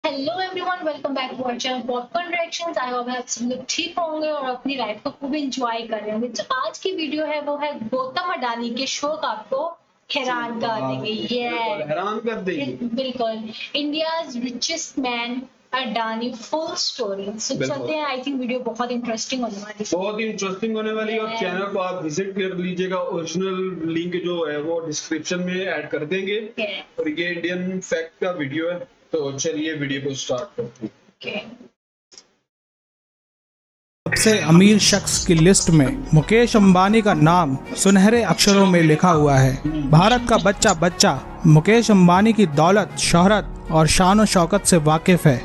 Hello everyone, welcome back to our channel popcorn reactions. I hope आप सब लोग ठीक होंगे और अपनी लाइफ को खूब एंजॉय कर रहे होंगे। तो आज की वीडियो है वो है गौतम अडानी के शो का आपको हैरान कर देंगे। हैरान कर देंगे बिल्कुल, India's richest man Adani full story. So चलते हैं। आई थिंक वीडियो बहुत इंटरेस्टिंग होने वाली है। बहुत इंटरेस्टिंग होने वाली है और चैनल को आप विजिट कर लीजिएगा। ओरिजिनल लिंक जो है वो डिस्क्रिप्शन में ऐड कर देंगे। और ये इंडियन फैक्ट का वीडियो है, तो चलिए वीडियो को स्टार्ट करते हैं। सबसे अमीर शख्स की लिस्ट में मुकेश अंबानी का नाम सुनहरे अक्षरों में लिखा हुआ है। भारत का बच्चा बच्चा मुकेश अंबानी की दौलत, शोहरत और शान और शौकत से वाकिफ है।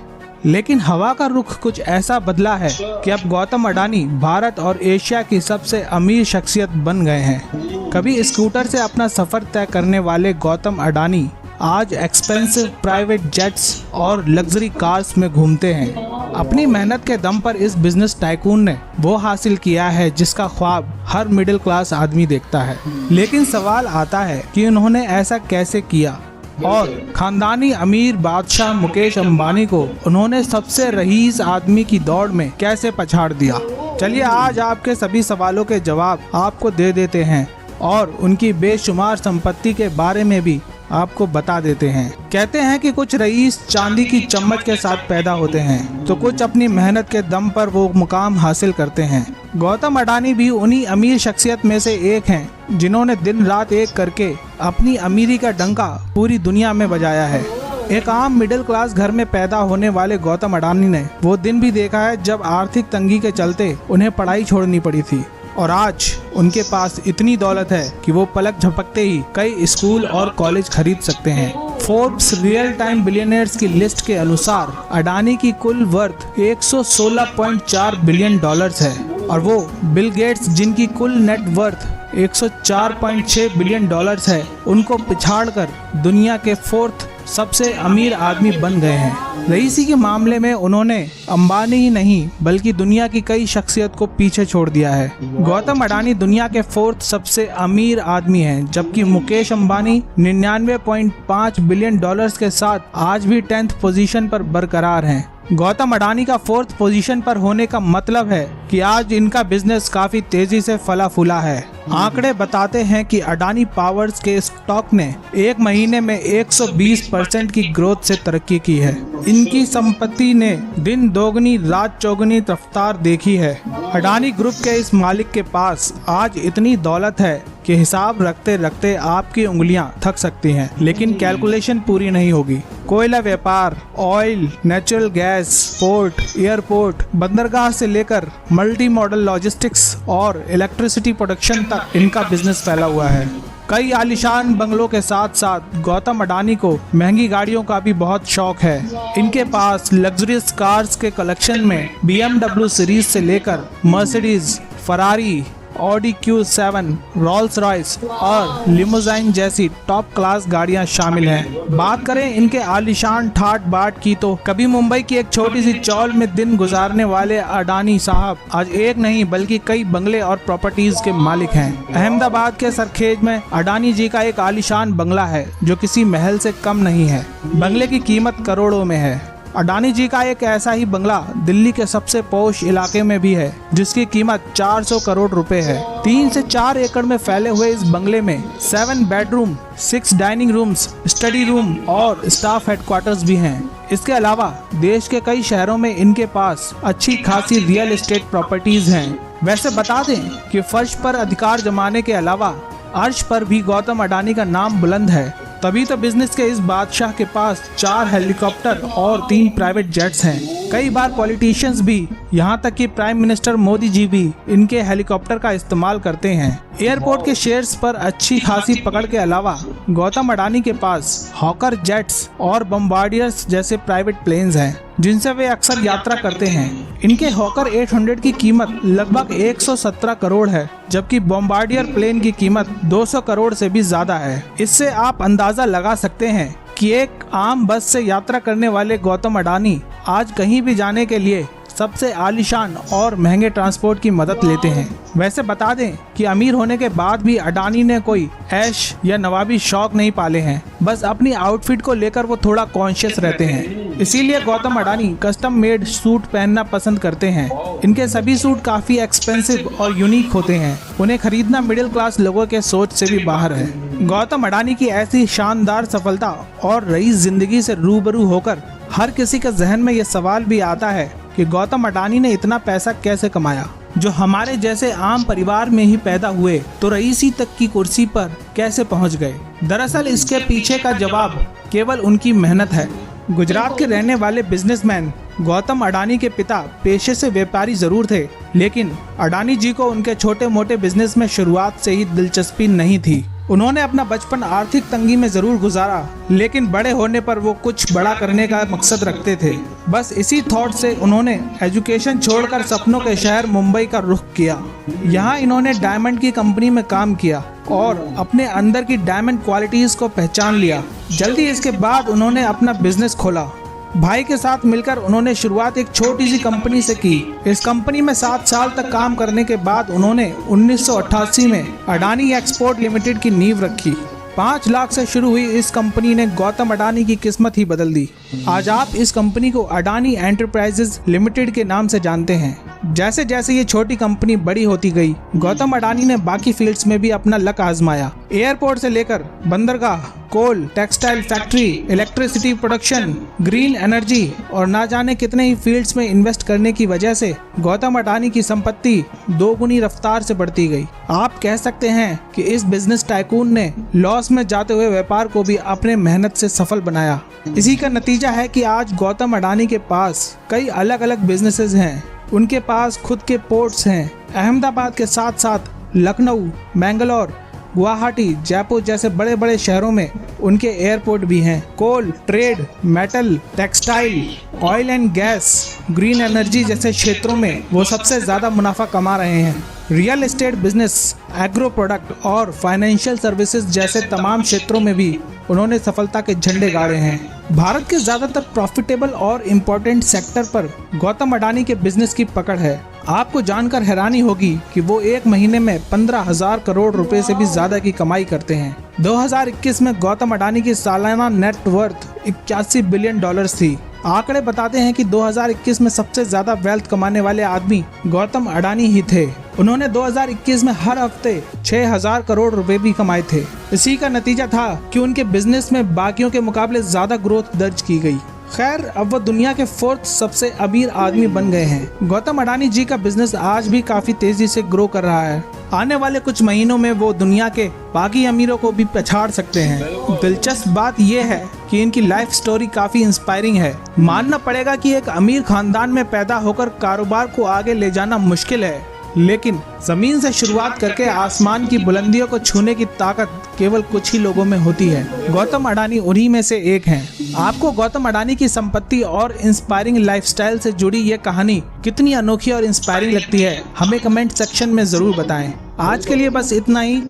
लेकिन हवा का रुख कुछ ऐसा बदला है कि अब गौतम अडानी भारत और एशिया की सबसे अमीर शख्सियत बन गए हैं। कभी स्कूटर से अपना सफर तय करने वाले गौतम अडानी आज एक्सपेंसिव प्राइवेट जेट्स और लग्जरी कार्स में घूमते हैं। अपनी मेहनत के दम पर इस बिजनेस टाइकून ने वो हासिल किया है जिसका ख्वाब हर मिडिल क्लास आदमी देखता है। लेकिन सवाल आता है कि उन्होंने ऐसा कैसे किया और खानदानी अमीर बादशाह मुकेश अंबानी को उन्होंने सबसे रईस आदमी की दौड़ में कैसे पछाड़ दिया। चलिए आज आपके सभी सवालों के जवाब आपको दे देते हैं और उनकी बेशुमार संपत्ति के बारे में भी आपको बता देते हैं। कहते हैं कि कुछ रईस चांदी की चम्मच के साथ पैदा होते हैं तो कुछ अपनी मेहनत के दम पर वो मुकाम हासिल करते हैं। गौतम अडानी भी उन्हीं अमीर शख्सियत में से एक हैं जिन्होंने दिन रात एक करके अपनी अमीरी का डंका पूरी दुनिया में बजाया है। एक आम मिडिल क्लास घर में पैदा होने वाले गौतम अडानी ने वो दिन भी देखा है जब आर्थिक तंगी के चलते उन्हें पढ़ाई छोड़नी पड़ी थी। और आज उनके पास इतनी दौलत है कि वो पलक झपकते ही कई स्कूल और कॉलेज खरीद सकते हैं। फोर्ब्स रियल टाइम बिलियनर्स की लिस्ट के अनुसार अडानी की कुल वर्थ 116.4 बिलियन डॉलर्स है और वो बिल गेट्स जिनकी कुल नेट वर्थ 104.6 बिलियन डॉलर्स है उनको पिछाड़कर दुनिया के फोर्थ सबसे अमीर आदमी बन गए हैं। रईसी के मामले में उन्होंने अंबानी ही नहीं बल्कि दुनिया की कई शख्सियत को पीछे छोड़ दिया है। गौतम अडानी दुनिया के फोर्थ सबसे अमीर आदमी हैं, जबकि मुकेश अंबानी 99.5 बिलियन डॉलर्स के साथ आज भी 10th पोजीशन पर बरकरार हैं। गौतम अडानी का 4th पोजीशन पर होने का मतलब है कि आज इनका बिजनेस काफी तेजी से फला फूला है। आंकड़े बताते हैं कि अडानी पावर्स के स्टॉक ने एक महीने में 120% की ग्रोथ से तरक्की की है। इनकी संपत्ति ने दिन दोगुनी रात चौगुनी रफ्तार देखी है। अडानी ग्रुप के इस मालिक के पास आज इतनी दौलत है कि हिसाब रखते रखते आपकी उंगलियां थक सकती हैं, लेकिन कैलकुलेशन पूरी नहीं होगी। कोयला व्यापार, oil, natural gas, port, airport, बंदरगाह से लेकर मल्टी मॉडल लॉजिस्टिक्स और इलेक्ट्रिसिटी प्रोडक्शन तक इनका बिजनेस फैला हुआ है। कई आलीशान बंगलों के साथ साथ गौतम अडानी को महंगी गाड़ियों का भी बहुत शौक है। इनके पास लग्जरियस कार्स के कलेक्शन में BMW सीरीज से लेकर Mercedes, Ferrari, Audi Q7, Rolls Royce और लिमोजाइन जैसी टॉप क्लास गाड़ियां शामिल हैं। बात करें इनके आलीशान ठाट बाट की तो कभी मुंबई की एक छोटी सी चौल में दिन गुजारने वाले अडानी साहब आज एक नहीं बल्कि कई बंगले और प्रॉपर्टीज के मालिक हैं। अहमदाबाद के सरखेज में अडानी जी का एक आलीशान बंगला है जो किसी महल से कम नहीं है। बंगले की कीमत करोड़ों में है। अडानी जी का एक ऐसा ही बंगला दिल्ली के सबसे पॉश इलाके में भी है जिसकी कीमत 400 करोड़ रुपए है। 3 से 4 एकड़ में फैले हुए इस बंगले में 7 bedroom, 6 dining rooms, study room और स्टाफ हेडक्वार्टर्स भी हैं। इसके अलावा देश के कई शहरों में इनके पास अच्छी खासी रियल एस्टेट प्रॉपर्टीज हैं। वैसे बता दें कि फर्श पर अधिकार जमाने के अलावा अर्श पर भी गौतम अडानी का नाम बुलंद है। तभी तो बिजनेस के इस बादशाह के पास 4 हेलीकॉप्टर और 3 प्राइवेट जेट्स हैं। कई बार पॉलिटिशियंस भी, यहाँ तक कि प्राइम मिनिस्टर मोदी जी भी इनके हेलीकॉप्टर का इस्तेमाल करते हैं। एयरपोर्ट के शेयर्स पर अच्छी खासी पकड़ के अलावा गौतम अडानी के पास हॉकर जेट्स और बम्बार्डियर्स जैसे प्राइवेट प्लेन्स हैं जिनसे वे अक्सर यात्रा करते हैं। इनके हॉकर 800 की कीमत लगभग 117 करोड़ है, जबकि बॉम्बार्डियर प्लेन की कीमत 200 करोड़ से भी ज्यादा है। इससे आप अंदाजा लगा सकते हैं कि एक आम बस से यात्रा करने वाले गौतम अडानी आज कहीं भी जाने के लिए सबसे आलीशान और महंगे ट्रांसपोर्ट की मदद लेते हैं। वैसे बता दें कि अमीर होने के बाद भी अडानी ने कोई ऐश या नवाबी शौक नहीं पाले हैं, बस अपनी आउटफिट को लेकर वो थोड़ा कॉन्शियस रहते हैं। इसीलिए Gautam Adani custom made suit पहनना पसंद करते हैं। इनके सभी सूट काफी एक्सपेंसिव और यूनिक होते हैं। उन्हें खरीदना मिडिल क्लास लोगों के सोच से भी बाहर है। गौतम अडानी की ऐसी शानदार सफलता और रईस जिंदगी से रूबरू होकर हर किसी के जहन में ये सवाल भी आता है कि गौतम अडानी ने इतना पैसा कैसे कमाया। जो हमारे जैसे आम परिवार में ही पैदा हुए तो रईसी तक की कुर्सी पर कैसे पहुंच गए। दरअसल इसके पीछे का जवाब केवल उनकी मेहनत है। गुजरात के रहने वाले बिजनेसमैन गौतम अडानी के पिता पेशे से व्यापारी जरूर थे, लेकिन अडानी जी को उनके छोटे मोटे बिजनेस में शुरुआत से ही दिलचस्पी नहीं थी। उन्होंने अपना बचपन आर्थिक तंगी में जरूर गुजारा, लेकिन बड़े होने पर वो कुछ बड़ा करने का मकसद रखते थे। बस इसी थॉट से उन्होंने एजुकेशन छोड़कर सपनों के शहर मुंबई का रुख किया। यहाँ इन्होंने डायमंड की कंपनी में काम किया और अपने अंदर की डायमंड क्वालिटीज को पहचान लिया। जल्दी इसके बाद उन्होंने अपना बिजनेस खोला। भाई के साथ मिलकर उन्होंने शुरुआत एक छोटी सी कंपनी से की। इस कंपनी में 7 साल तक काम करने के बाद उन्होंने 1988 में अडानी एक्सपोर्ट लिमिटेड की नींव रखी। 5 लाख से शुरू हुई इस कंपनी ने गौतम अडानी की किस्मत ही बदल दी। आज आप इस कंपनी को अडानी एंटरप्राइजेज लिमिटेड के नाम से जानते हैं। जैसे जैसे ये छोटी कंपनी बड़ी होती गई, गौतम अडानी ने बाकी फील्ड्स में भी अपना लक आजमाया। एयरपोर्ट से लेकर बंदरगाह, coal, textile factory, electricity production, green energy और ना जाने कितने ही फील्ड्स में इन्वेस्ट करने की वजह से गौतम अडानी की संपत्ति 2 गुनी रफ्तार से बढ़ती गई। आप कह सकते हैं कि इस बिजनेस टाइकून ने लॉस में जाते हुए व्यापार को भी अपने मेहनत से सफल बनाया। इसी का नतीजा है कि आज गौतम अडानी के पास कई अलग अलग बिजनेसेस हैं। उनके पास खुद के पोर्ट्स हैं। अहमदाबाद के साथ साथ लखनऊ, मैंगलोर, गुवाहाटी, जयपुर जैसे बड़े बड़े शहरों में उनके एयरपोर्ट भी हैं। Coal, trade, metal, textile, oil and gas, green energy जैसे क्षेत्रों में वो सबसे ज़्यादा मुनाफा कमा रहे हैं। Real estate business, agro product और फाइनेंशियल सर्विसेज जैसे तमाम क्षेत्रों में भी उन्होंने सफलता के झंडे गाड़े हैं। भारत के ज़्यादातर प्रॉफिटेबल और इम्पोर्टेंट सेक्टर पर गौतम अडानी के बिजनेस की पकड़ है। आपको जानकर हैरानी होगी कि वो एक महीने में 15,000 करोड़ रुपए से भी ज्यादा की कमाई करते हैं। 2021 में गौतम अडानी की सालाना नेट वर्थ 81 बिलियन डॉलर्स थी। आंकड़े बताते हैं कि 2021 में सबसे ज्यादा वेल्थ कमाने वाले आदमी गौतम अडानी ही थे। उन्होंने 2021 में हर हफ्ते 6,000 करोड़ रुपए भी कमाए थे। इसी का नतीजा था कि उनके बिजनेस में बाकियों के मुकाबले ज्यादा ग्रोथ दर्ज की गई। खैर, अब वो दुनिया के 4th सबसे अमीर आदमी बन गए हैं। गौतम अडानी जी का बिजनेस आज भी काफी तेजी से ग्रो कर रहा है। आने वाले कुछ महीनों में वो दुनिया के बाकी अमीरों को भी पछाड़ सकते हैं। दिलचस्प बात यह है कि इनकी लाइफ स्टोरी काफी इंस्पायरिंग है। मानना पड़ेगा कि एक अमीर खानदान में पैदा होकर कारोबार को आगे ले जाना मुश्किल है, लेकिन जमीन से शुरुआत करके आसमान की बुलंदियों को छूने की ताकत केवल कुछ ही लोगों में होती है। गौतम अडानी उन्हीं में से एक हैं। आपको गौतम अडानी की संपत्ति और इंस्पायरिंग लाइफस्टाइल से जुड़ी ये कहानी कितनी अनोखी और इंस्पायरिंग लगती है, हमें कमेंट सेक्शन में जरूर बताएं। आज के लिए बस इतना ही।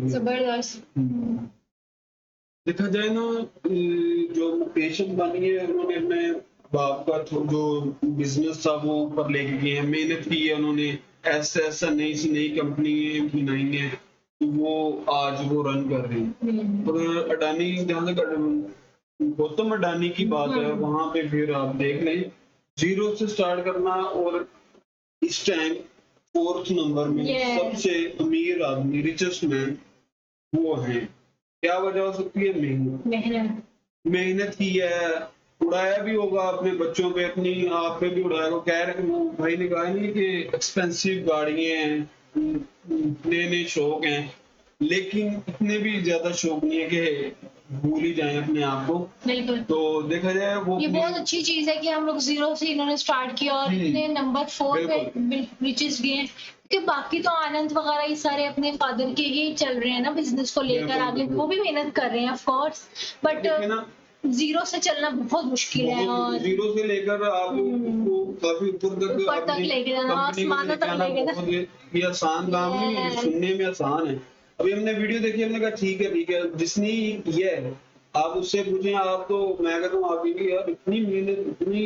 जबरदस्त। देखा जाए ना, जो मुकेश अंबानी है उन्होंने अपने बाप का जो बिजनेस था वो ऊपर लेके गए हैं, मेहनत की है उन्होंने। ऐसा नई कंपनी बनाई है, वो आज वो रन कर रहे हैं। और अडानी, जहाँ तक गौतम अडानी की बात है, वहां पे फिर आप देख लें, 0 से स्टार्ट करना और इस टाइम 4th नंबर में सबसे अमीर आदमी, रिचेस्ट मैन वो है। क्या वजह हो सकती है? मेहनत की है। उड़ाया भी होगा अपने बच्चों पे, अपनी आप पे भी उड़ाया होगा। कह रहे भाई ने कहा नहीं कि एक्सपेंसिव गाड़ियां हैं, नए शौक हैं, लेकिन इतने भी ज्यादा शौक नहीं है कि भूल ही जाए अपने आप को। बिल्कुल। तो देखा जाए वो ये बहुत अच्छी चीज है कि हम लोग 0 से इन्होंने स्टार्ट किया और इतने नंबर 4 पे रिचेस भी हैं। क्योंकि बाकी तो आनंद वगैरह ये सारे अपने फादर के ही चल रहे हैं ना, बिजनेस को लेकर आगे वो भी मेहनत कर रहे हैं ऑफ कोर्स, बट 0 से चलना बहुत मुश्किल है। और 0 से लेकर आप काफी ऊपर तक लेके जाना, आसमानों तक लेके जाना, ये आसान काम नहीं, सुनने में आसान है। अभी हमने वीडियो देखी, हमने कहा ठीक है, जिसने ये है आप उससे पूछें, आप तो मैं कहता हूँ आप भी यार इतनी मेहनत, इतनी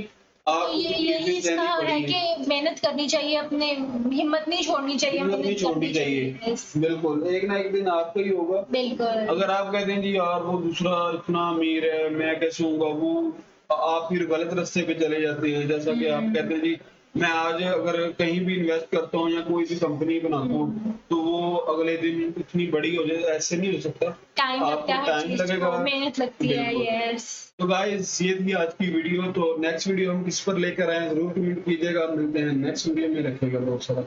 आपको ये कितनी यही मेहनत इसका देनी है पड़ेगी। कि मेहनत करनी चाहिए, अपने हिम्मत नहीं छोड़नी चाहिए, हिम्मत नहीं मेहनत छोड़नी करनी चाहिए, Yes, बिल्कुल एक ना एक दिन आपका ही होगा। बिल्कुल। अगर आप कहते हैं जी यार वो दूसरा इतना अमीर है मैं कैसे होऊंगा, वो आप फिर गलत रास्ते पे चले जाते हैं। जैसा कि आप कहते हैं जी मैं आज अगर कहीं भी इन्वेस्ट करता हूँ या कोई भी कंपनी बनाता हूँ तो वो अगले दिन इतनी बड़ी हो जाए, ऐसे नहीं हो सकता। टाइम लगता आपको है, हर टाइम चीज लगेगा, को मेहनत लगती है। बिल्कुल। यस, तो गाइस ये थी आज की वीडियो। तो नेक्स्ट वीडियो हम किस पर लेकर आए जरूर कमेंट कीजिएगा। मिलते हैं नेक्स्ट वीडियो में, रखिएगा बहुत सारा।